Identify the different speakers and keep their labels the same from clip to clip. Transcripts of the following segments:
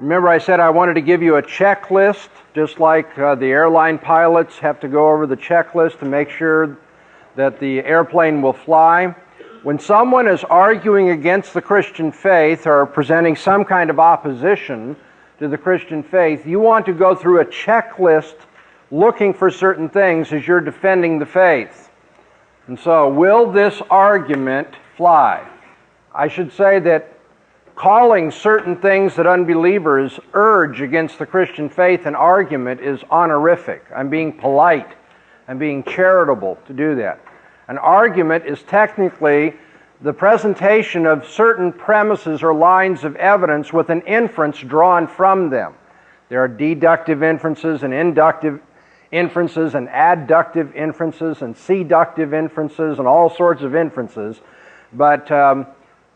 Speaker 1: Remember I said I wanted to give you a checklist, just like the airline pilots have to go over the checklist to make sure that the airplane will fly. When someone is arguing against the Christian faith or presenting some kind of opposition to the Christian faith, you want to go through a checklist looking for certain things as you're defending the faith. And so, will this argument fly? I should say that calling certain things that unbelievers urge against the Christian faith an argument is honorific. I'm being polite. I'm being charitable to do that. An argument is technically the presentation of certain premises or lines of evidence with an inference drawn from them. There are deductive inferences and inductive inferences and adductive inferences and seductive inferences and all sorts of inferences. But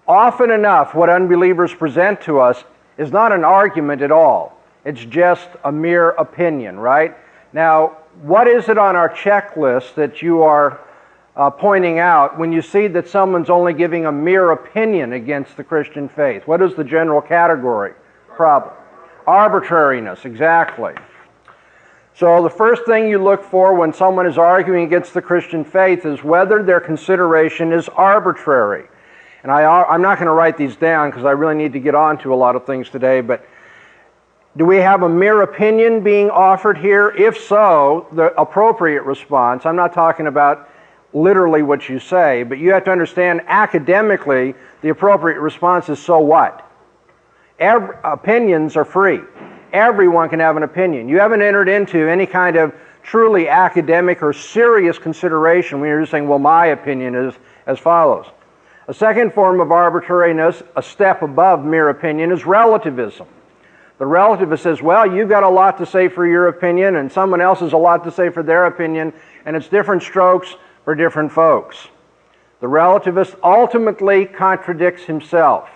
Speaker 1: often enough, what unbelievers present to us is not an argument at all. It's just a mere opinion, right? Now, what is it on our checklist that you are pointing out when you see that someone's only giving a mere opinion against the Christian faith? What is the general category? Problem. Arbitrariness, exactly. So the first thing you look for when someone is arguing against the Christian faith is whether their consideration is arbitrary. And I'm not going to write these down because I really need to get on to a lot of things today, but do we have a mere opinion being offered here? If so, the appropriate response, I'm not talking about literally what you say, but you have to understand academically the appropriate response is so what? Opinions are free. Everyone can have an opinion. You haven't entered into any kind of truly academic or serious consideration when you're just saying, well, my opinion is as follows. A second form of arbitrariness, a step above mere opinion, is relativism. The relativist says, well, you've got a lot to say for your opinion, and someone else has a lot to say for their opinion, and it's different strokes for different folks. The relativist ultimately contradicts himself.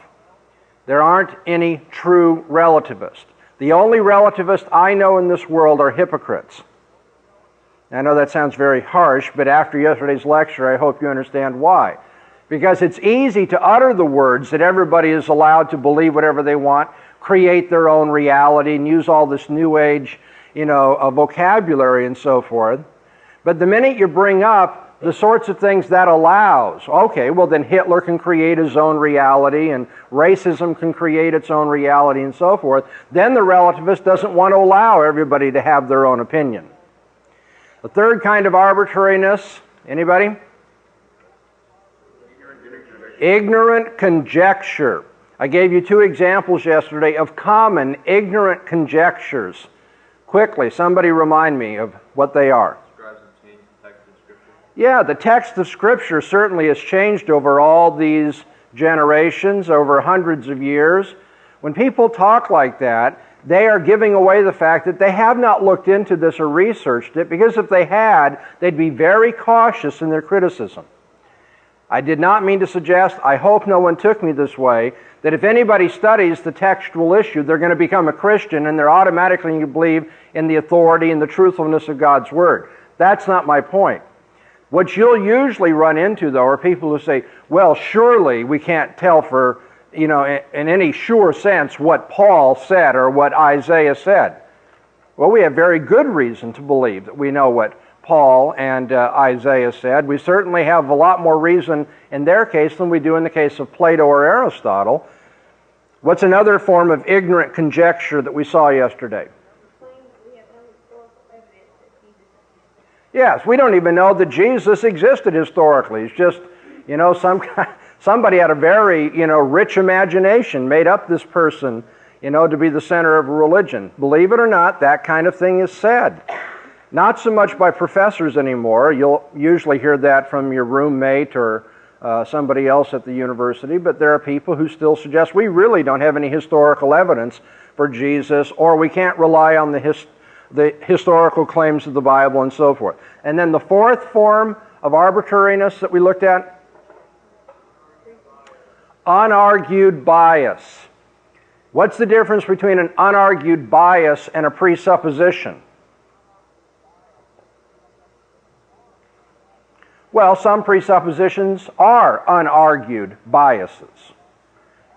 Speaker 1: There aren't any true relativists. The only relativists I know in this world are hypocrites. I know that sounds very harsh, but after yesterday's lecture, I hope you understand why. Because it's easy to utter the words that everybody is allowed to believe whatever they want, create their own reality, and use all this new age, vocabulary and so forth. But the minute you bring up the sorts of things that allows, okay, well then Hitler can create his own reality, and racism can create its own reality and so forth, then the relativist doesn't want to allow everybody to have their own opinion. The third kind of arbitrariness, anybody? Ignorant conjecture. I gave you two examples yesterday of common ignorant conjectures. Quickly, somebody remind me of what they are.
Speaker 2: Describes and changes the text of Scripture.
Speaker 1: Yeah, the text of Scripture certainly has changed over all these generations, over hundreds of years. When people talk like that, they are giving away the fact that they have not looked into this or researched it, because if they had, they'd be very cautious in their criticism. I did not mean to suggest, I hope no one took me this way, that if anybody studies the textual issue, they're going to become a Christian and they're automatically going to believe in the authority and the truthfulness of God's Word. That's not my point. What you'll usually run into, though, are people who say, well, surely we can't tell for, in any sure sense what Paul said or what Isaiah said. Well, we have very good reason to believe that we know what Paul and Isaiah said. We certainly have a lot more reason in their case than we do in the case of Plato or Aristotle. What's another form of ignorant conjecture that we saw yesterday? Yes, we don't even know that Jesus existed historically. It's just, somebody had a very, rich imagination, made up this person, to be the center of a religion. Believe it or not, that kind of thing is said. Not so much by professors anymore. You'll usually hear that from your roommate or somebody else at the university, but there are people who still suggest we really don't have any historical evidence for Jesus, or we can't rely on the historical claims of the Bible and so forth. And then the fourth form of arbitrariness that we looked at, unargued bias. What's the difference between an unargued bias and a presupposition? Well, some presuppositions are unargued biases.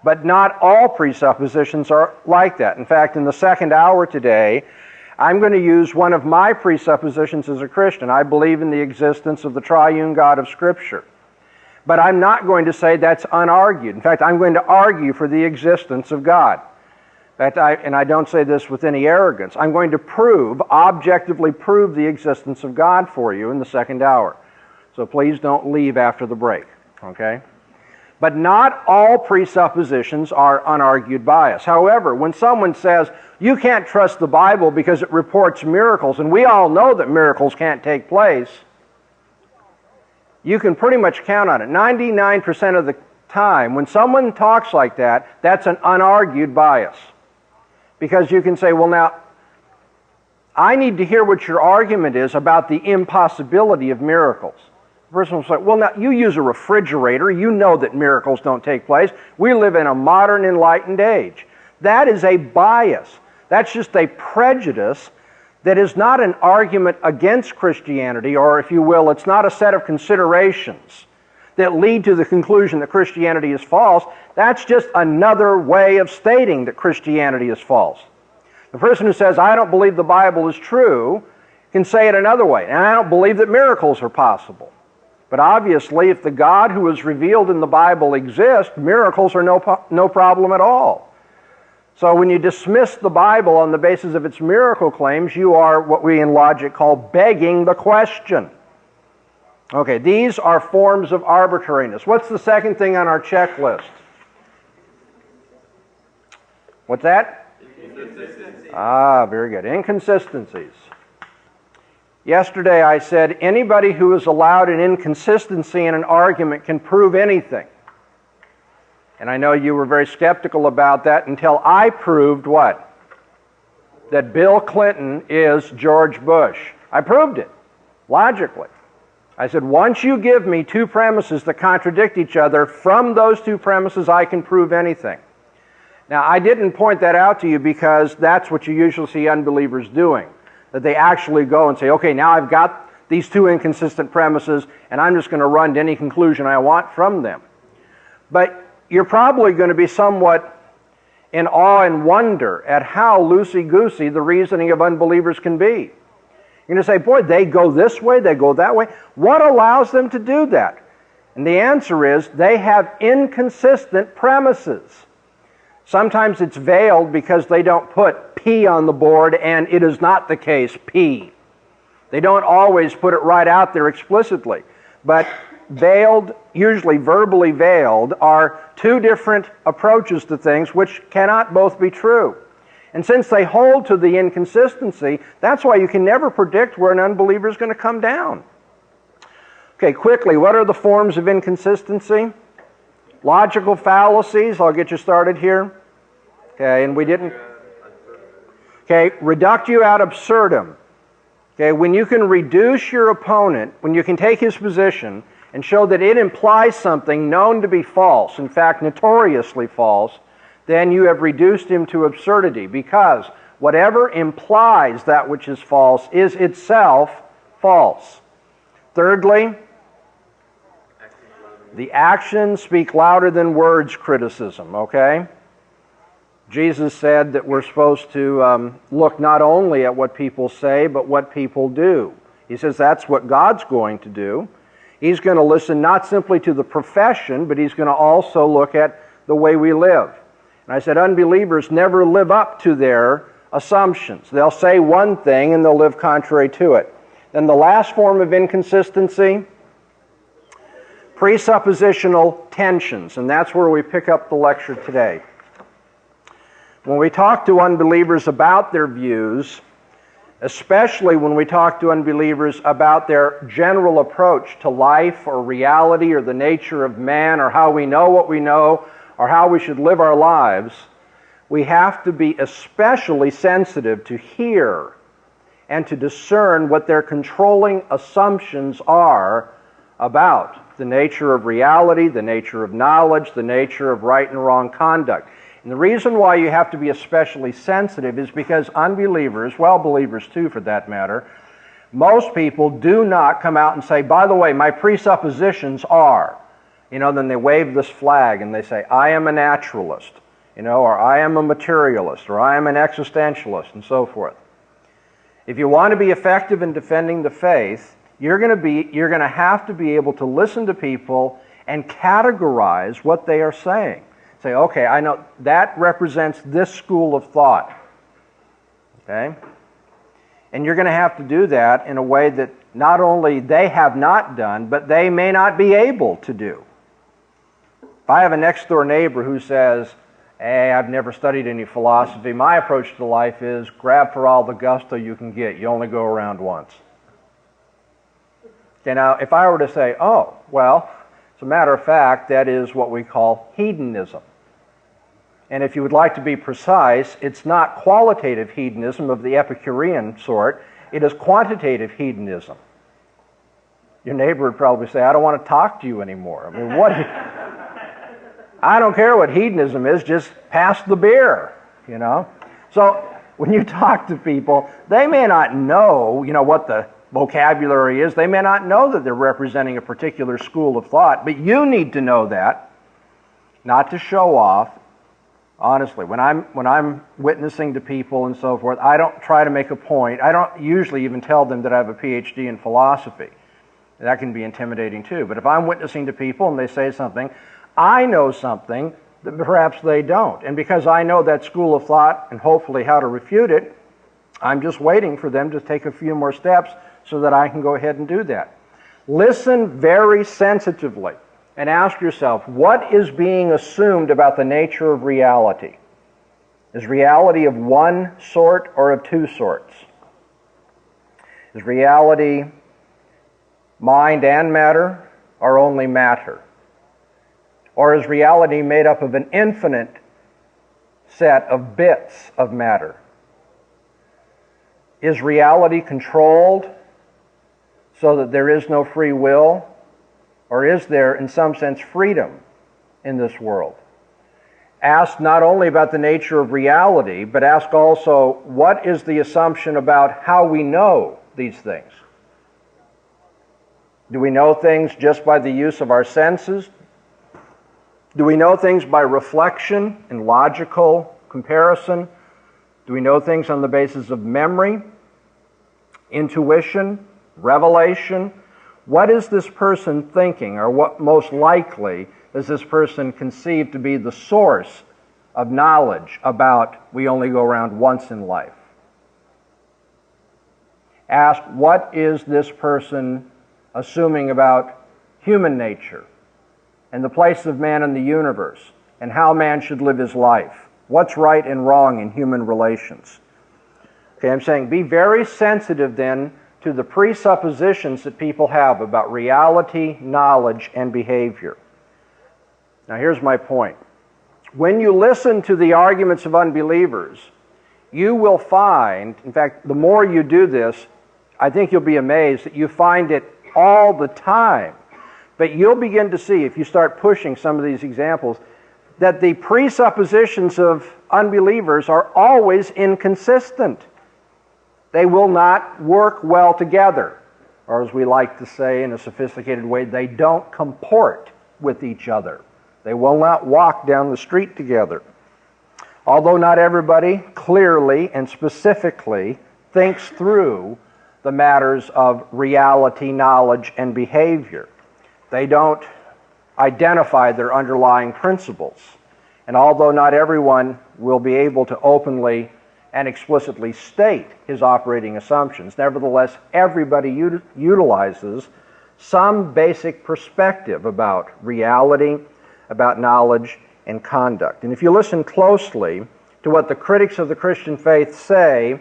Speaker 1: But not all presuppositions are like that. In fact, in the second hour today, I'm going to use one of my presuppositions as a Christian. I believe in the existence of the triune God of Scripture. But I'm not going to say that's unargued. In fact, I'm going to argue for the existence of God. In fact, and I don't say this with any arrogance, I'm going to objectively prove the existence of God for you in the second hour. So please don't leave after the break, okay? But not all presuppositions are unargued bias. However, when someone says, you can't trust the Bible because it reports miracles, and we all know that miracles can't take place, you can pretty much count on it. 99% of the time, when someone talks like that, that's an unargued bias. Because you can say, well now, I need to hear what your argument is about the impossibility of miracles. The person will say, well now, you use a refrigerator, you know that miracles don't take place. We live in a modern enlightened age. That is a bias. That's just a prejudice that is not an argument against Christianity, or if you will, it's not a set of considerations that lead to the conclusion that Christianity is false. That's just another way of stating that Christianity is false. The person who says, I don't believe the Bible is true, can say it another way, and I don't believe that miracles are possible. But obviously, if the God who is revealed in the Bible exists, miracles are no problem at all. So when you dismiss the Bible on the basis of its miracle claims, you are what we in logic call begging the question. Okay, these are forms of arbitrariness. What's the second thing on our checklist? What's that?
Speaker 2: Inconsistency.
Speaker 1: Very good. Inconsistencies. Yesterday I said anybody who is allowed an inconsistency in an argument can prove anything. And I know you were very skeptical about that until I proved what? That Bill Clinton is George Bush. I proved it, logically. I said, once you give me two premises that contradict each other, from those two premises I can prove anything. Now, I didn't point that out to you because that's what you usually see unbelievers doing. That they actually go and say, okay, now I've got these two inconsistent premises, and I'm just going to run to any conclusion I want from them. But you're probably going to be somewhat in awe and wonder at how loosey-goosey the reasoning of unbelievers can be. You're going to say, boy, they go this way, they go that way. What allows them to do that? And the answer is they have inconsistent premises. Sometimes it's veiled because they don't put P on the board and it is not the case, P. They don't always put it right out there explicitly. But veiled, usually verbally veiled, are two different approaches to things which cannot both be true. And since they hold to the inconsistency, that's why you can never predict where an unbeliever is going to come down. Okay, quickly, what are the forms of inconsistency? Logical fallacies, I'll get you started here. Okay, and we didn't... Okay, reductio ad absurdum. Okay, when you can reduce your opponent, when you can take his position and show that it implies something known to be false, in fact, notoriously false, then you have reduced him to absurdity, because whatever implies that which is false is itself false. Thirdly, the actions speak louder than words criticism, okay? Jesus said that we're supposed to look not only at what people say, but what people do. He says that's what God's going to do. He's going to listen not simply to the profession, but he's going to also look at the way we live. And I said unbelievers never live up to their assumptions. They'll say one thing and they'll live contrary to it. Then the last form of inconsistency, presuppositional tensions, and that's where we pick up the lecture today. When we talk to unbelievers about their views, especially when we talk to unbelievers about their general approach to life or reality or the nature of man or how we know what we know or how we should live our lives, we have to be especially sensitive to hear and to discern what their controlling assumptions are about the nature of reality, the nature of knowledge, the nature of right and wrong conduct. And the reason why you have to be especially sensitive is because unbelievers, well, believers too for that matter, most people do not come out and say, by the way, my presuppositions are. Then they wave this flag and they say, I am a naturalist, or I am a materialist, or I am an existentialist, and so forth. If you want to be effective in defending the faith, you're going to have to be able to listen to people and categorize what they are saying. Say, okay, I know that represents this school of thought. Okay? And you're going to have to do that in a way that not only they have not done, but they may not be able to do. If I have a next-door neighbor who says, hey, I've never studied any philosophy, my approach to life is grab for all the gusto you can get. You only go around once. Okay, now, if I were to say, oh, well, as a matter of fact, that is what we call hedonism. And if you would like to be precise, it's not qualitative hedonism of the Epicurean sort, it is quantitative hedonism. Your neighbor would probably say, I don't want to talk to you anymore. I mean, what? I don't care what hedonism is, just pass the beer, So when you talk to people, they may not know, what the vocabulary is. They may not know that they're representing a particular school of thought, but you need to know that, not to show off. Honestly, when I'm witnessing to people and so forth, I don't try to make a point. I don't usually even tell them that I have a PhD in philosophy. That can be intimidating too. But if I'm witnessing to people and they say something, I know something that perhaps they don't. And because I know that school of thought and hopefully how to refute it, I'm just waiting for them to take a few more steps so that I can go ahead and do that. Listen very sensitively and ask yourself, what is being assumed about the nature of reality? Is reality of one sort or of two sorts? Is reality mind and matter or only matter? Or is reality made up of an infinite set of bits of matter? Is reality controlled so that there is no free will? Or is there, in some sense, freedom in this world? Ask not only about the nature of reality, but ask also, what is the assumption about how we know these things? Do we know things just by the use of our senses? Do we know things by reflection and logical comparison? Do we know things on the basis of memory, intuition, revelation? What is this person thinking, or what most likely does this person conceive to be the source of knowledge about we only go around once in life? Ask, what is this person assuming about human nature and the place of man in the universe and how man should live his life? What's right and wrong in human relations? Okay, I'm saying be very sensitive then to the presuppositions that people have about reality, knowledge, and behavior. Now here's my point. When you listen to the arguments of unbelievers, you will find, in fact, the more you do this, I think you'll be amazed that you find it all the time. But you'll begin to see, if you start pushing some of these examples, that the presuppositions of unbelievers are always inconsistent. They will not work well together. Or as we like to say in a sophisticated way, they don't comport with each other. They will not walk down the street together. Although not everybody clearly and specifically thinks through the matters of reality, knowledge, and behavior. They don't identify their underlying principles. And although not everyone will be able to openly and explicitly state his operating assumptions, nevertheless, everybody utilizes some basic perspective about reality, about knowledge, and conduct. And if you listen closely to what the critics of the Christian faith say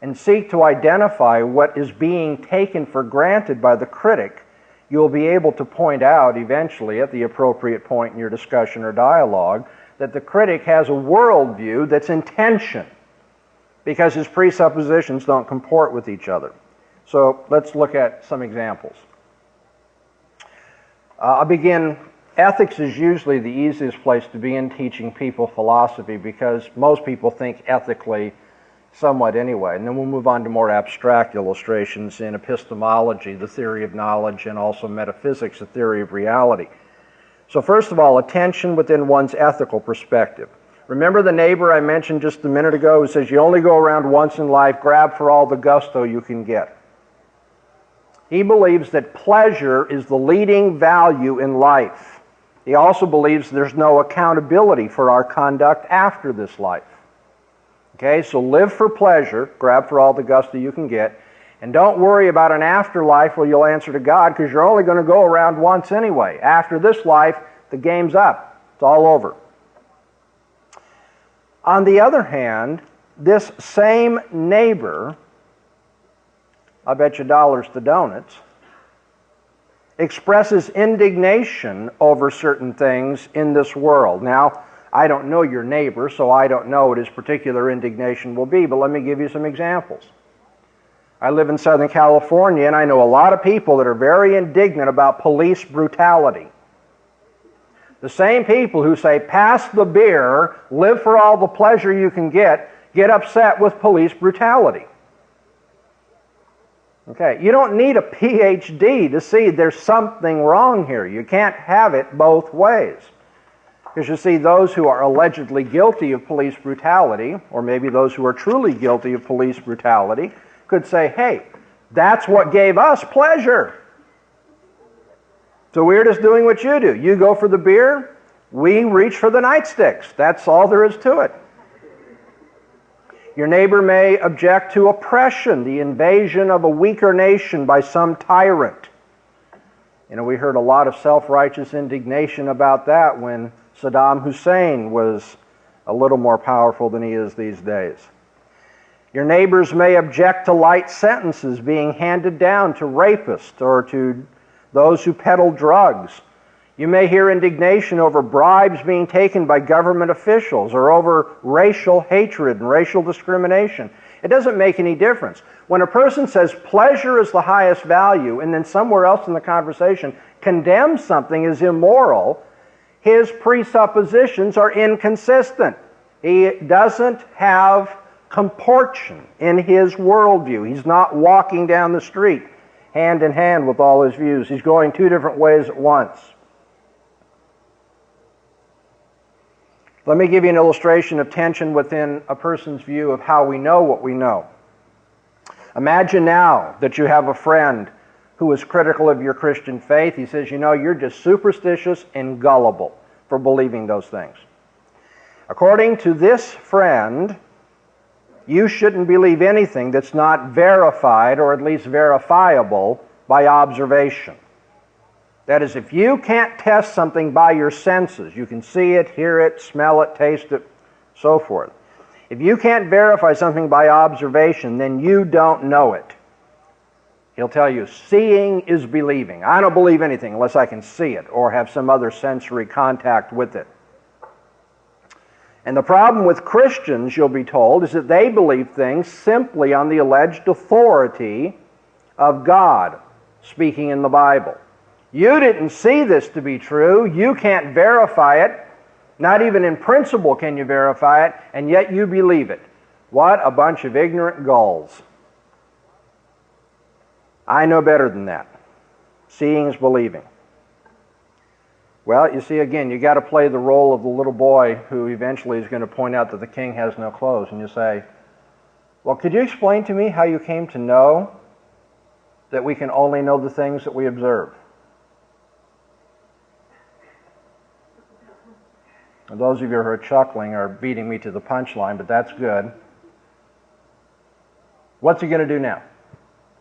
Speaker 1: and seek to identify what is being taken for granted by the critic, you'll be able to point out eventually at the appropriate point in your discussion or dialogue that the critic has a worldview that's in tension because his presuppositions don't comport with each other. So let's look at some examples. I'll begin. Ethics is usually the easiest place to begin teaching people philosophy because most people think ethically somewhat anyway. And then we'll move on to more abstract illustrations in epistemology, the theory of knowledge, and also metaphysics, the theory of reality. So first of all, attention within one's ethical perspective. Remember the neighbor I mentioned just a minute ago who says you only go around once in life, grab for all the gusto you can get. He believes that pleasure is the leading value in life. He also believes there's no accountability for our conduct after this life. Okay, so live for pleasure, grab for all the gusto you can get, and don't worry about an afterlife where you'll answer to God because you're only going to go around once anyway. After this life, the game's up. It's all over. On the other hand, this same neighbor, I bet you dollars to donuts, expresses indignation over certain things in this world. Now, I don't know your neighbor, so I don't know what his particular indignation will be, but let me give you some examples. I live in Southern California, and I know a lot of people that are very indignant about police brutality. The same people who say, pass the beer, live for all the pleasure you can get upset with police brutality. Okay, you don't need a PhD to see there's something wrong here. You can't have it both ways. Because you see, those who are allegedly guilty of police brutality, or maybe those who are truly guilty of police brutality, could say, hey, that's what gave us pleasure. So we're just doing what you do. You go for the beer, we reach for the nightsticks. That's all there is to it. Your neighbor may object to oppression, the invasion of a weaker nation by some tyrant. You know, we heard a lot of self-righteous indignation about that when Saddam Hussein was a little more powerful than he is these days. Your neighbors may object to light sentences being handed down to rapists or to those who peddle drugs. You may hear indignation over bribes being taken by government officials or over racial hatred and racial discrimination. It doesn't make any difference. When a person says pleasure is the highest value and then somewhere else in the conversation condemns something as immoral, his presuppositions are inconsistent. He doesn't have comportion in his worldview. He's not walking down the street hand in hand with all his views. He's going two different ways at once. Let me give you an illustration of tension within a person's view of how we know what we know. Imagine now that you have a friend who is critical of your Christian faith. He says, you know, you're just superstitious and gullible for believing those things. According to this friend, you shouldn't believe anything that's not verified or at least verifiable by observation. That is, if you can't test something by your senses, you can see it, hear it, smell it, taste it, so forth. If you can't verify something by observation, then you don't know it. He'll tell you, seeing is believing. I don't believe anything unless I can see it or have some other sensory contact with it. And the problem with Christians, you'll be told, is that they believe things simply on the alleged authority of God speaking in the Bible. You didn't see this to be true. You can't verify it. Not even in principle can you verify it, and yet you believe it. What a bunch of ignorant gulls. I know better than that. Seeing is believing. Well, you see, again, you got to play the role of the little boy who eventually is going to point out that the king has no clothes. And you say, well, could you explain to me how you came to know that we can only know the things that we observe? And those of you who are chuckling are beating me to the punchline, but that's good. What's he going to do now?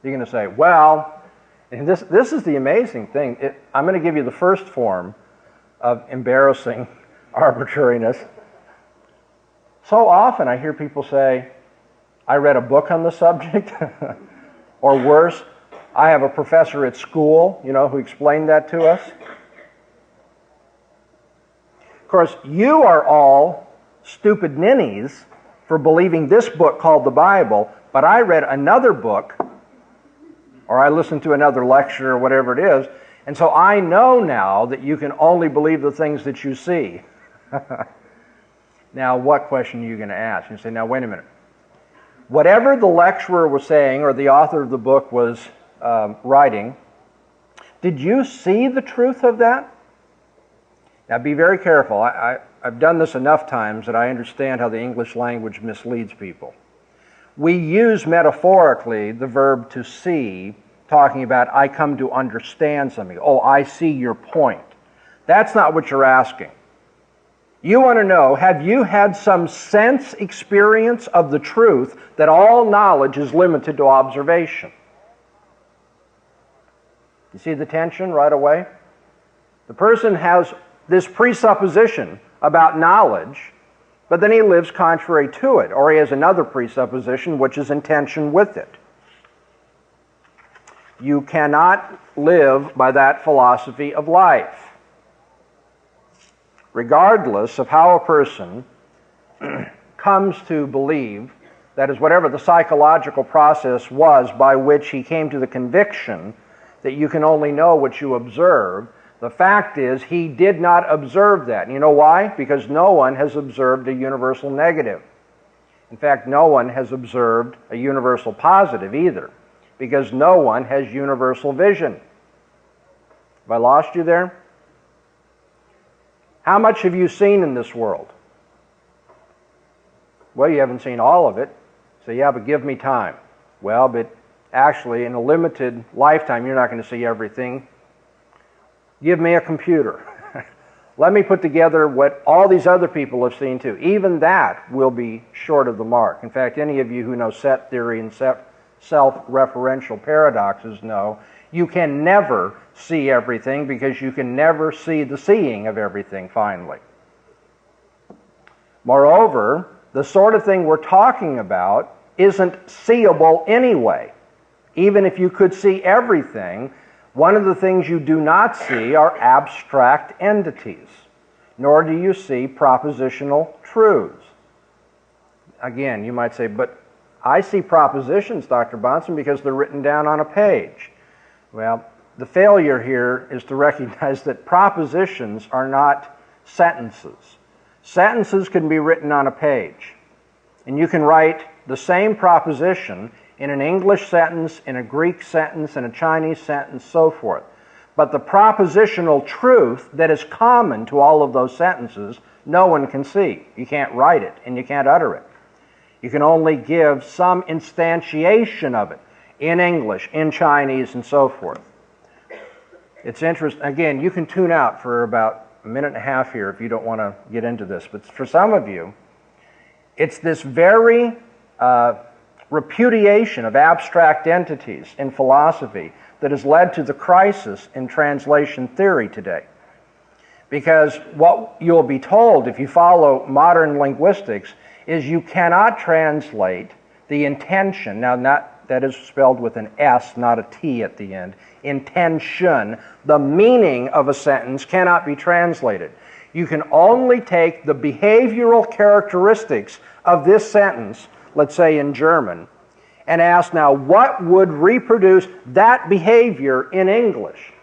Speaker 1: You're going to say, well, and this is the amazing thing. I'm going to give you the first form of embarrassing arbitrariness. So often I hear people say, I read a book on the subject, or worse, I have a professor at school, who explained that to us. Of course, you are all stupid ninnies for believing this book called the Bible, but I read another book, or I listened to another lecture, or whatever it is, and so I know now that you can only believe the things that you see. Now, what question are you going to ask? You say, now, wait a minute. Whatever the lecturer was saying, or the author of the book was writing, did you see the truth of that? Now be very careful. I've done this enough times that I understand how the English language misleads people. We use metaphorically the verb to see, talking about I come to understand something. Oh, I see your point. That's not what you're asking. You want to know, have you had some sense experience of the truth that all knowledge is limited to observation? You see the tension right away? The person has this presupposition about knowledge, but then he lives contrary to it, or he has another presupposition which is in tension with it. You cannot live by that philosophy of life. Regardless of how a person comes to believe, that is, whatever the psychological process was by which he came to the conviction that you can only know what you observe, the fact is he did not observe that. And you know why? Because no one has observed a universal negative. In fact, no one has observed a universal positive either, because no one has universal vision. Have I lost you there? How much have you seen in this world? Well, you haven't seen all of it. So yeah, but give me time. Well, but actually, in a limited lifetime, you're not going to see everything. Give me a computer. Let me put together what all these other people have seen too. Even that will be short of the mark. In fact, any of you who know set theory and self-referential paradoxes know you can never see everything because you can never see the seeing of everything finally. Moreover, the sort of thing we're talking about isn't seeable anyway. Even if you could see everything, one of the things you do not see are abstract entities, nor do you see propositional truths. Again, you might say, but I see propositions, Dr. Bahnsen, because they're written down on a page. Well, the failure here is to recognize that propositions are not sentences. Sentences can be written on a page, and you can write the same proposition in an English sentence, in a Greek sentence, in a Chinese sentence, so forth. But the propositional truth that is common to all of those sentences, no one can see. You can't write it, and you can't utter it. You can only give some instantiation of it in English, in Chinese, and so forth. It's interesting. Again, you can tune out for about a minute and a half here if you don't want to get into this. But for some of you, it's this very repudiation of abstract entities in philosophy that has led to the crisis in translation theory today. Because what you'll be told if you follow modern linguistics is you cannot translate the intention, now that is spelled with an S, not a T at the end, intention, the meaning of a sentence cannot be translated. You can only take the behavioral characteristics of this sentence, let's say in German, and ask now, what would reproduce that behavior in English?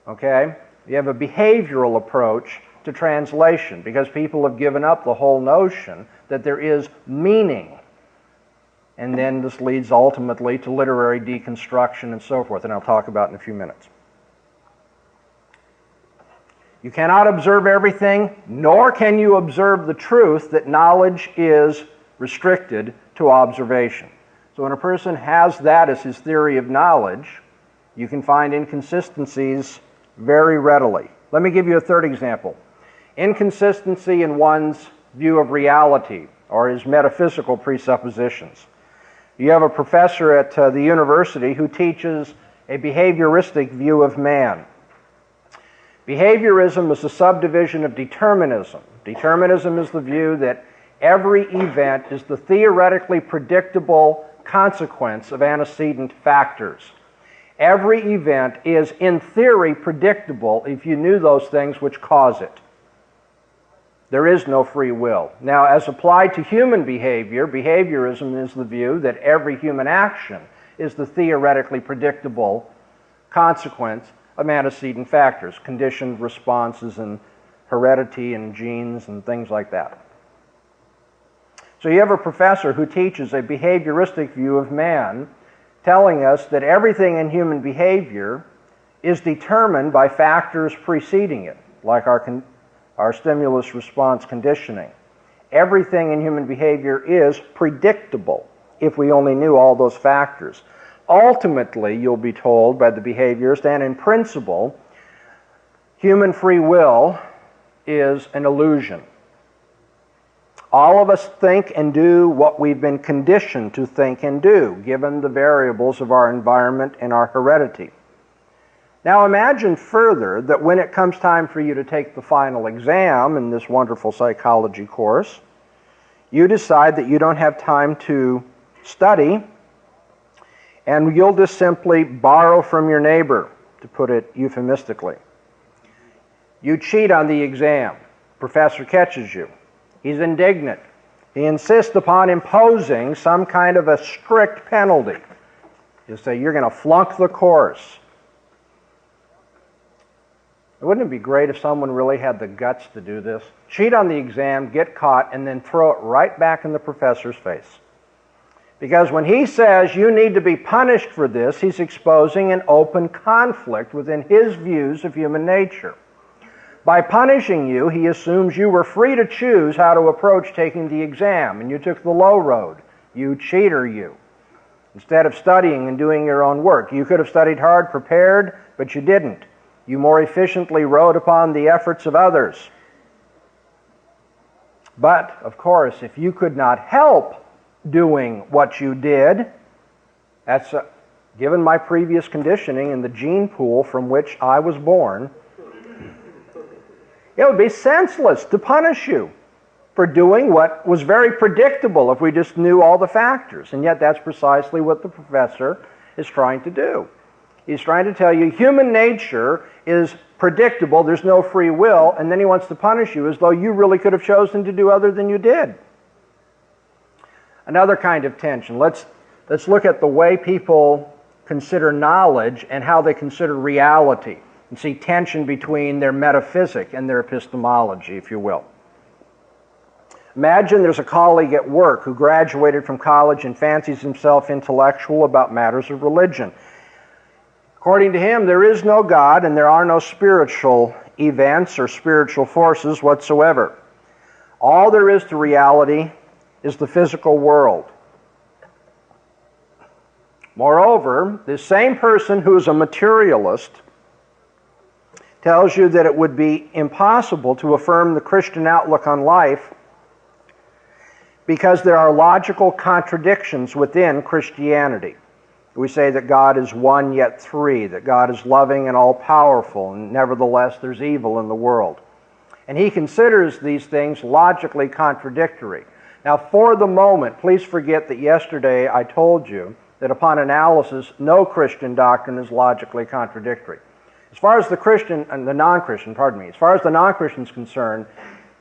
Speaker 1: Okay? You have a behavioral approach to translation because people have given up the whole notion that there is meaning. And then this leads ultimately to literary deconstruction and so forth, and I'll talk about in a few minutes. You cannot observe everything, nor can you observe the truth that knowledge is restricted to observation. So when a person has that as his theory of knowledge, you can find inconsistencies very readily. Let me give you a third example. Inconsistency in one's view of reality or his metaphysical presuppositions. You have a professor at the university who teaches a behavioristic view of man. Behaviorism is a subdivision of determinism. Determinism is the view that every event is the theoretically predictable consequence of antecedent factors. Every event is, in theory, predictable if you knew those things which cause it. There is no free will. Now, as applied to human behavior, behaviorism is the view that every human action is the theoretically predictable consequence of antecedent factors, conditioned responses and heredity and genes and things like that. So you have a professor who teaches a behavioristic view of man, telling us that everything in human behavior is determined by factors preceding it. like our stimulus response conditioning. Everything in human behavior is predictable if we only knew all those factors. Ultimately, you'll be told by the behaviorist, and in principle, human free will is an illusion. All of us think and do what we've been conditioned to think and do, given the variables of our environment and our heredity. Now imagine further that when it comes time for you to take the final exam in this wonderful psychology course, you decide that you don't have time to study, and you'll just simply borrow from your neighbor, to put it euphemistically. You cheat on the exam. Professor catches you. He's indignant. He insists upon imposing some kind of a strict penalty. You say, you're going to flunk the course. Wouldn't it be great if someone really had the guts to do this? Cheat on the exam, get caught, and then throw it right back in the professor's face. Because when he says you need to be punished for this, he's exposing an open conflict within his views of human nature. By punishing you, he assumes you were free to choose how to approach taking the exam, and you took the low road. You cheater, you. Instead of studying and doing your own work. You could have studied hard, prepared, but you didn't. You more efficiently rode upon the efforts of others. But, of course, if you could not help doing what you did, that's given my previous conditioning in the gene pool from which I was born, it would be senseless to punish you for doing what was very predictable if we just knew all the factors. And yet that's precisely what the professor is trying to do. He's trying to tell you human nature is predictable, there's no free will, and then he wants to punish you as though you really could have chosen to do other than you did. Another kind of tension. Let's look at the way people consider knowledge and how they consider reality, and see tension between their metaphysic and their epistemology, if you will. Imagine there's a colleague at work who graduated from college and fancies himself intellectual about matters of religion. According to him, there is no God and there are no spiritual events or spiritual forces whatsoever. All there is to reality is the physical world. Moreover, this same person who is a materialist tells you that it would be impossible to affirm the Christian outlook on life because there are logical contradictions within Christianity. We say that God is one yet three, that God is loving and all-powerful, and nevertheless there's evil in the world. And he considers these things logically contradictory. Now, for the moment, please forget that yesterday I told you that upon analysis, no Christian doctrine is logically contradictory. As far as the Christian, and the non-Christian, as far as the non-Christian is concerned,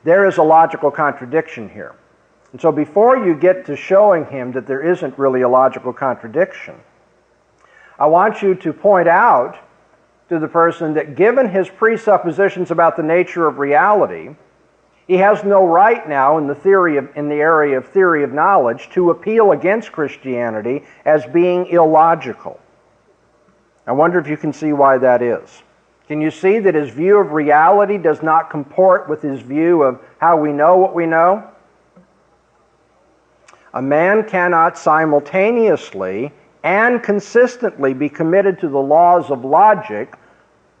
Speaker 1: there is a logical contradiction here. And so before you get to showing him that there isn't really a logical contradiction, I want you to point out to the person that given his presuppositions about the nature of reality, he has no right now in the area of theory of knowledge to appeal against Christianity as being illogical. I wonder if you can see why that is. Can you see that his view of reality does not comport with his view of how we know what we know? A man cannot simultaneously and consistently be committed to the laws of logic,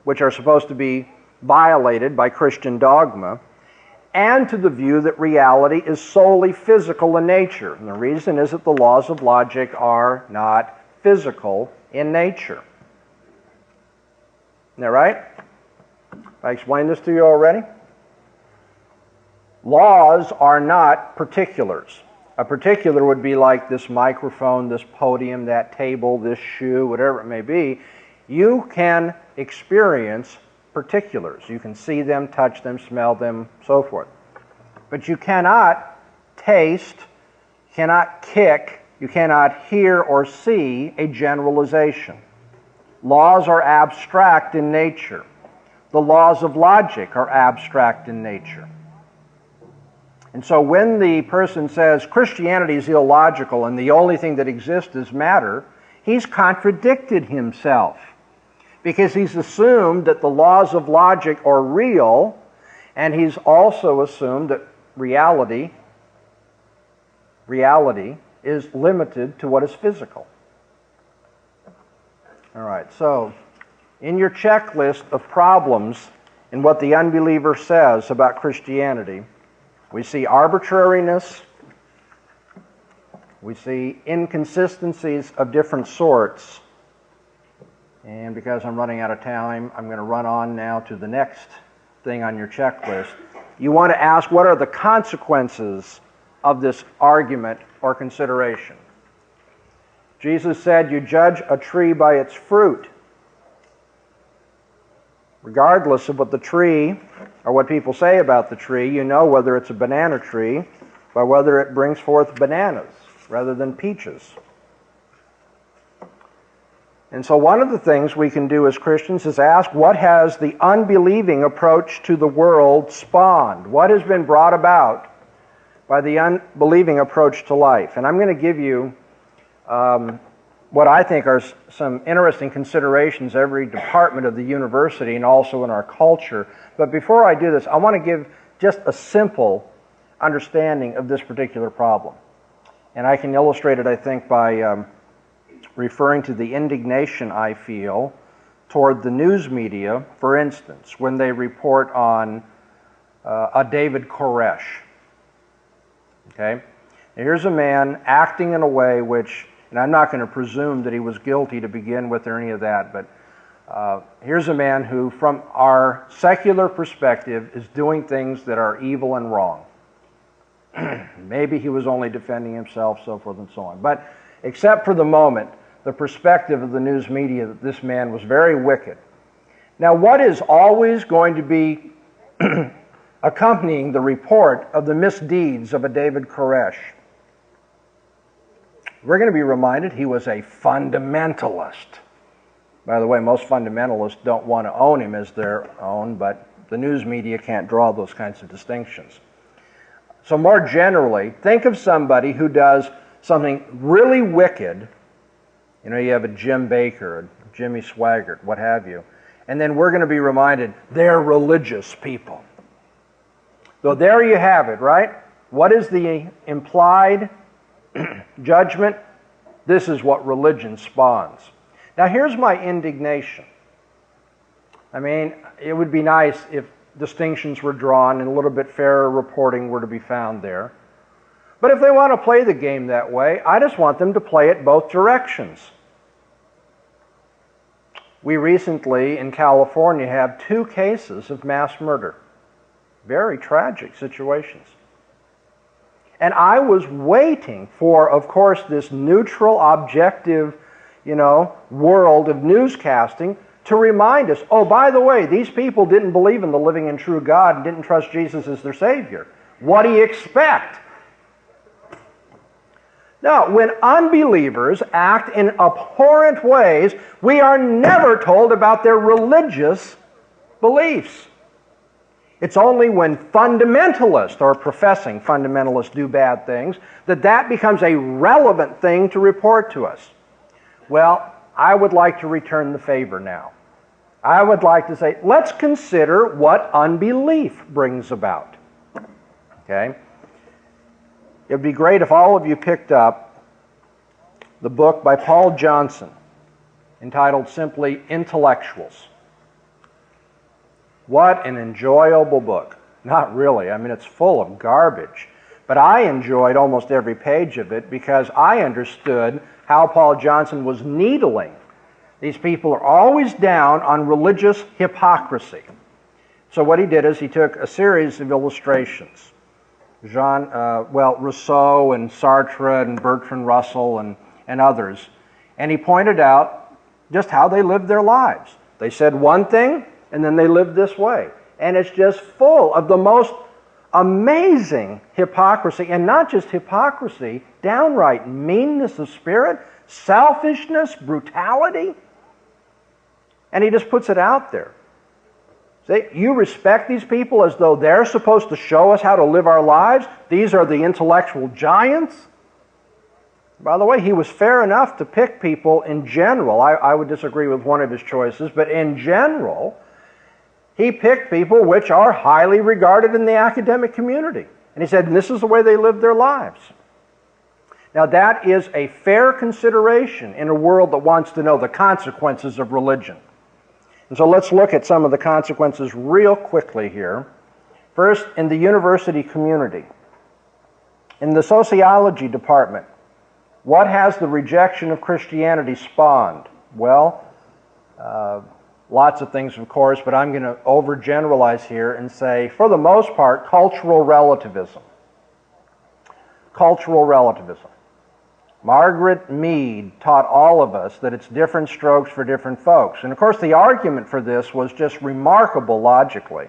Speaker 1: which are supposed to be violated by Christian dogma, and to the view that reality is solely physical in nature. And the reason is that the laws of logic are not physical in nature. Isn't that right? I explained this to you already? Laws are not particulars. A particular would be like this microphone, this podium, that table, this shoe, whatever it may be. You can experience particulars. You can see them, touch them, smell them, so forth. But you cannot taste, cannot kick, you cannot hear or see a generalization. Laws are abstract in nature. The laws of logic are abstract in nature. And so when the person says Christianity is illogical and the only thing that exists is matter, he's contradicted himself. because he's assumed that the laws of logic are real, and he's also assumed that reality is limited to what is physical. All right, so in your checklist of problems in what the unbeliever says about Christianity, we see arbitrariness, we see inconsistencies of different sorts, and because I'm running out of time, I'm going to run on now to the next thing on your checklist. You want to ask, what are the consequences of this argument or consideration? Jesus said, you judge a tree by its fruit. Regardless of what the tree, or what people say about the tree, you know whether it's a banana tree by whether it brings forth bananas rather than peaches. And so one of the things we can do as Christians is ask, what has the unbelieving approach to the world spawned? What has been brought about by the unbelieving approach to life? And I'm going to give you what I think are some interesting considerations every department of the university and also in our culture. But before I do this, I want to give just a simple understanding of this particular problem. And I can illustrate it, I think, by referring to the indignation I feel toward the news media, for instance, when they report on a David Koresh. Okay? Now, here's a man acting in a way which, and I'm not going to presume that he was guilty to begin with or any of that, but here's a man who, from our secular perspective, is doing things that are evil and wrong. Maybe he was only defending himself, so forth and so on. But except for the moment, the perspective of the news media that this man was very wicked. Now, what is always going to be accompanying the report of the misdeeds of a David Koresh? We're going to be reminded he was a fundamentalist. By the way, most fundamentalists don't want to own him as their own, but the news media can't draw those kinds of distinctions. So more generally, think of somebody who does something really wicked. You know, you have a Jim Baker, a Jimmy Swaggart, what have you. And then we're going to be reminded, they're religious people. So there you have it, right? What is the implied judgment? This is what religion spawns. Now here's my indignation. I mean, it would be nice if distinctions were drawn and a little bit fairer reporting were to be found there. But if they want to play the game that way, I just want them to play it both directions. We recently, in California, have 2 cases of mass murder. Very tragic situations. And I was waiting for, of course, this neutral, objective, world of newscasting to remind us, oh, by the way, these people didn't believe in the living and true God and didn't trust Jesus as their Savior. What do you expect? Now, when unbelievers act in abhorrent ways, we are never told about their religious beliefs. It's only when fundamentalists or professing fundamentalists do bad things that becomes a relevant thing to report to us. Well, I would like to return the favor now. I would like to say, let's consider what unbelief brings about. Okay? It would be great if all of you picked up the book by Paul Johnson entitled simply Intellectuals. What an enjoyable book. Not really. I mean, it's full of garbage. But I enjoyed almost every page of it because I understood how Paul Johnson was needling. These people are always down on religious hypocrisy. So what he did is he took a series of illustrations. Rousseau and Sartre and Bertrand Russell and others. And he pointed out just how they lived their lives. They said one thing, and then they lived this way. And it's just full of the most amazing hypocrisy, and not just hypocrisy, downright meanness of spirit, selfishness, brutality. And he just puts it out there. See, you respect these people as though they're supposed to show us how to live our lives? These are the intellectual giants? By the way, he was fair enough to pick people in general. I would disagree with one of his choices, but in general, he picked people which are highly regarded in the academic community. And he said, and this is the way they lived their lives. Now that is a fair consideration in a world that wants to know the consequences of religion. And so let's look at some of the consequences real quickly here. First, in the university community. In the sociology department, what has the rejection of Christianity spawned? Well, lots of things, of course, but I'm going to overgeneralize here and say, for the most part, cultural relativism. Cultural relativism. Margaret Mead taught all of us that it's different strokes for different folks. And of course, the argument for this was just remarkable logically.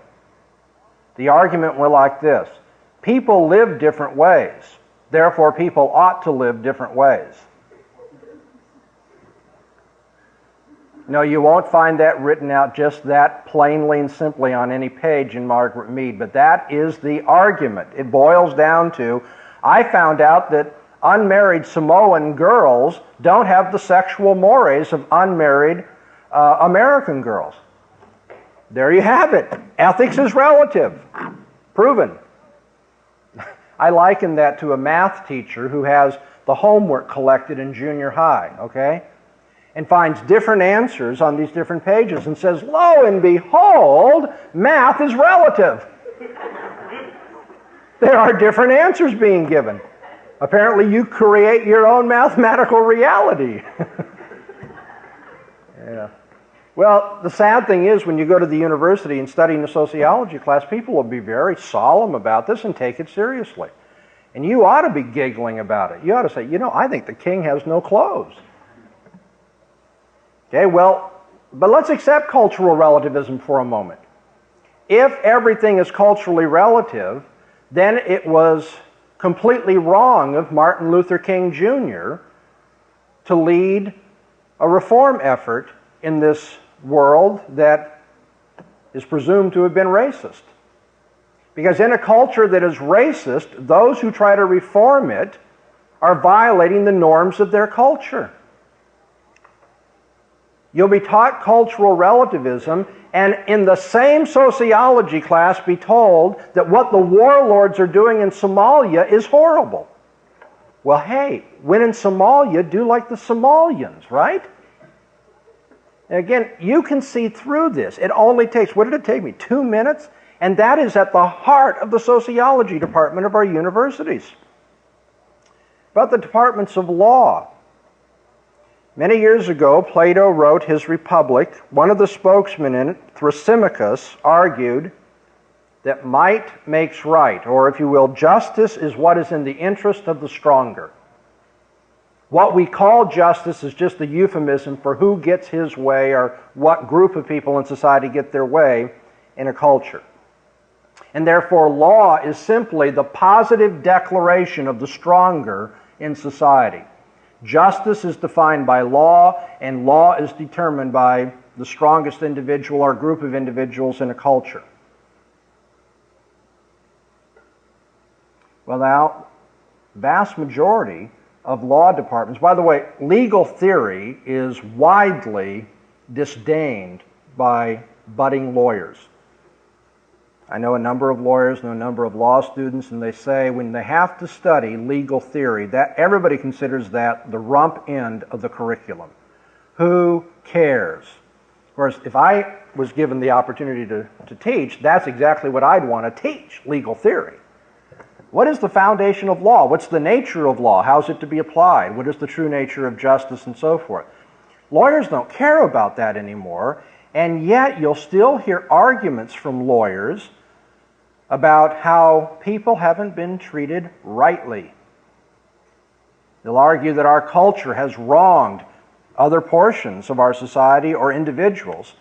Speaker 1: The argument went like this: people live different ways, therefore people ought to live different ways. No, you won't find that written out just that plainly and simply on any page in Margaret Mead, but that is the argument. It boils down to, I found out that unmarried Samoan girls don't have the sexual mores of unmarried American girls. There you have it. Ethics is relative. Proven. I liken that to a math teacher who has the homework collected in junior high, okay? And finds different answers on these different pages and says, lo and behold, math is relative. There are different answers being given. Apparently you create your own mathematical reality. Yeah. Well, the sad thing is when you go to the university and study in a sociology class, people will be very solemn about this and take it seriously. And you ought to be giggling about it. You ought to say, you know, I think the king has no clothes. Okay, well, but let's accept cultural relativism for a moment. If everything is culturally relative, then it was completely wrong of Martin Luther King Jr. to lead a reform effort in this world that is presumed to have been racist. Because in a culture that is racist, those who try to reform it are violating the norms of their culture. You'll be taught cultural relativism and in the same sociology class be told that what the warlords are doing in Somalia is horrible. Well, hey, when in Somalia, do like the Somalians, right? And again, you can see through this. It only takes, what did it take me, 2 minutes? And that is at the heart of the sociology department of our universities. About the departments of law. Many years ago, Plato wrote his Republic. One of the spokesmen in it, Thrasymachus, argued that might makes right, or if you will, justice is what is in the interest of the stronger. What we call justice is just a euphemism for who gets his way or what group of people in society get their way in a culture. And therefore, law is simply the positive declaration of the stronger in society. Justice is defined by law, and law is determined by the strongest individual or group of individuals in a culture. Well, now, vast majority of law departments, by the way, legal theory is widely disdained by budding lawyers. I know a number of lawyers, know a number of law students, and they say when they have to study legal theory, that everybody considers that the rump end of the curriculum. Who cares? Of course, if I was given the opportunity to teach, that's exactly what I'd want to teach, legal theory. What is the foundation of law? What's the nature of law? How is it to be applied? What is the true nature of justice and so forth? Lawyers don't care about that anymore, and yet you'll still hear arguments from lawyers about how people haven't been treated rightly. They'll argue that our culture has wronged other portions of our society or individuals.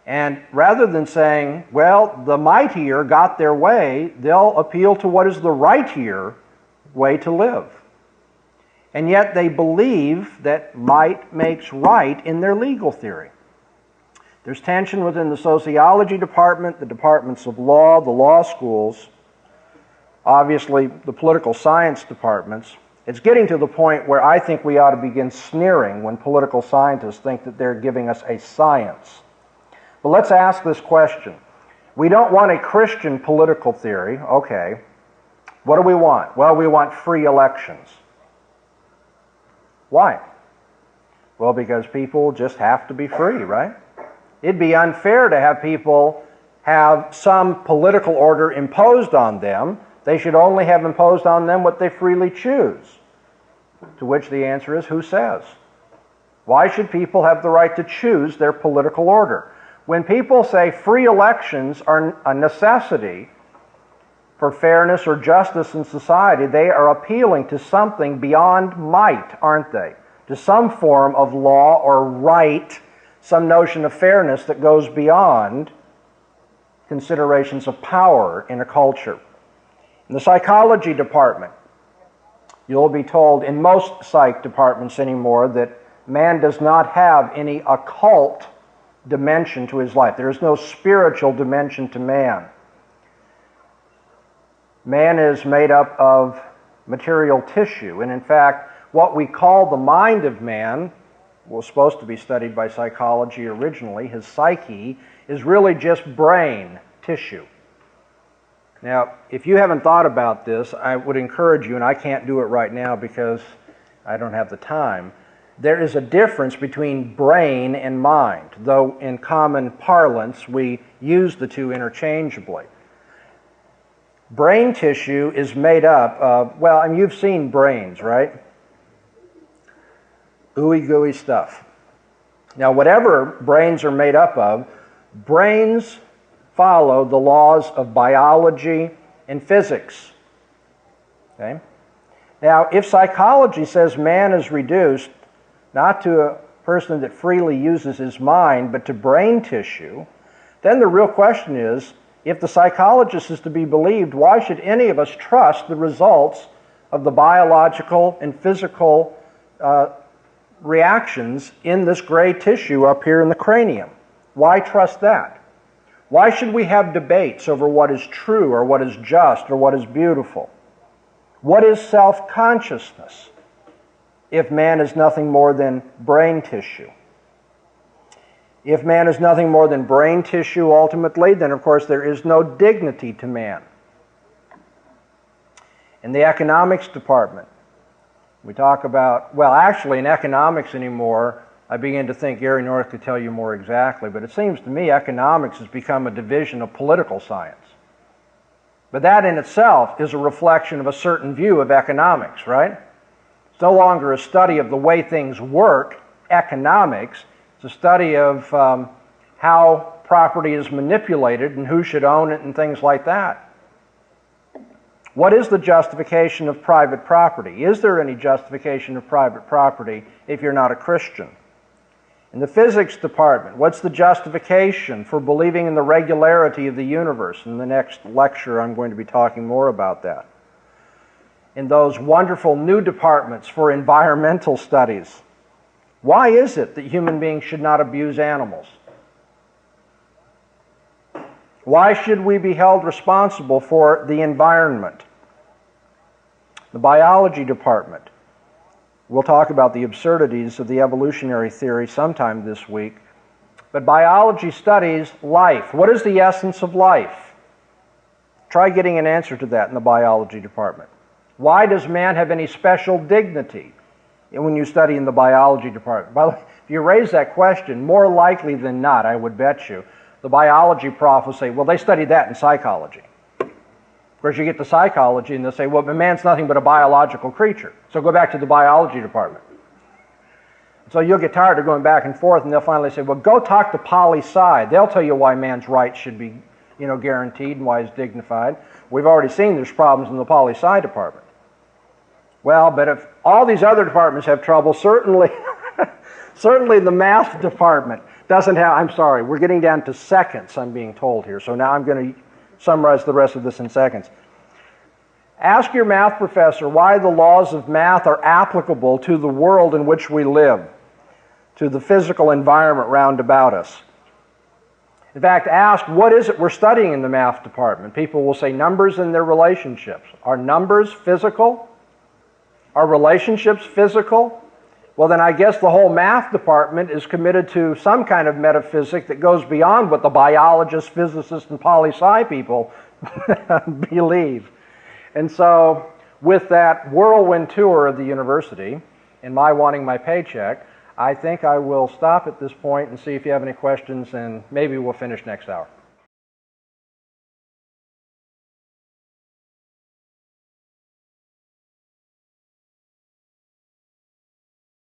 Speaker 1: And rather than saying, well, the mightier got their way, they'll appeal to what is the rightier way to live. And yet they believe that might makes right in their legal theory. There's tension within the sociology department, the departments of law, the law schools, obviously the political science departments. It's getting to the point where I think we ought to begin sneering when political scientists think that they're giving us a science. But let's ask this question. We don't want a Christian political theory. Okay. What do we want? Well, we want free elections. Why? Well, because people just have to be free, right? It'd be unfair to have people have some political order imposed on them. They should only have imposed on them what they freely choose. To which the answer is, who says? Why should people have the right to choose their political order? When people say free elections are a necessity for fairness or justice in society, they are appealing to something beyond might, aren't they? To some form of law or right, some notion of fairness that goes beyond considerations of power in a culture. In the psychology department, you'll be told in most psych departments anymore that man does not have any occult dimension to his life. There is no spiritual dimension to man. Man is made up of material tissue, and in fact, what we call the mind of man was supposed to be studied by psychology originally. His psyche is really just brain tissue. Now, if you haven't thought about this, I would encourage you, and I can't do it right now because I don't have the time. There is a difference between brain and mind, though in common parlance we use the two interchangeably. Brain tissue is made up of, well, and you've seen brains, right? Ooey gooey stuff. Now, whatever brains are made up of, brains follow the laws of biology and physics. Okay? Now, if psychology says man is reduced not to a person that freely uses his mind, but to brain tissue, then the real question is, if the psychologist is to be believed, why should any of us trust the results of the biological and physical reactions in this gray tissue up here in the cranium? Why trust that? Why should we have debates over what is true or what is just or what is beautiful? What is self-consciousness if man is nothing more than brain tissue? If man is nothing more than brain tissue ultimately, then of course there is no dignity to man. In the economics department, we talk about, well, actually in economics anymore, I begin to think Gary North could tell you more exactly, but it seems to me economics has become a division of political science. But that in itself is a reflection of a certain view of economics, right? It's no longer a study of the way things work, economics. It's a study of how property is manipulated and who should own it and things like that. What is the justification of private property? Is there any justification of private property if you're not a Christian? In the physics department, what's the justification for believing in the regularity of the universe? In the next lecture, I'm going to be talking more about that. In those wonderful new departments for environmental studies, why is it that human beings should not abuse animals? Why should we be held responsible for the environment? The biology department. We'll talk about the absurdities of the evolutionary theory sometime this week. But biology studies life. What is the essence of life? Try getting an answer to that in the biology department. Why does man have any special dignity when you study in the biology department? By the way, if you raise that question, more likely than not, I would bet you, the biology prof will say, well, they studied that in psychology. Of course, you get to psychology and they'll say, well, but man's nothing but a biological creature. So go back to the biology department. So you'll get tired of going back and forth, and they'll finally say, well, go talk to poli-sci. They'll tell you why man's rights should be, guaranteed and why he's dignified. We've already seen there's problems in the poli-sci department. Well, but if all these other departments have trouble, certainly the math department doesn't have, I'm sorry, we're getting down to seconds, I'm being told here. So now I'm going to summarize the rest of this in seconds. Ask your math professor why the laws of math are applicable to the world in which we live, to the physical environment round about us. In fact, ask, what is it we're studying in the math department? People will say numbers and their relationships. Are numbers physical? Are relationships physical? Well, then I guess the whole math department is committed to some kind of metaphysics that goes beyond what the biologists, physicists, and poli-sci people believe. And so, with that whirlwind tour of the university, and my wanting my paycheck, I think I will stop at this point and see if you have any questions, and maybe we'll finish next hour.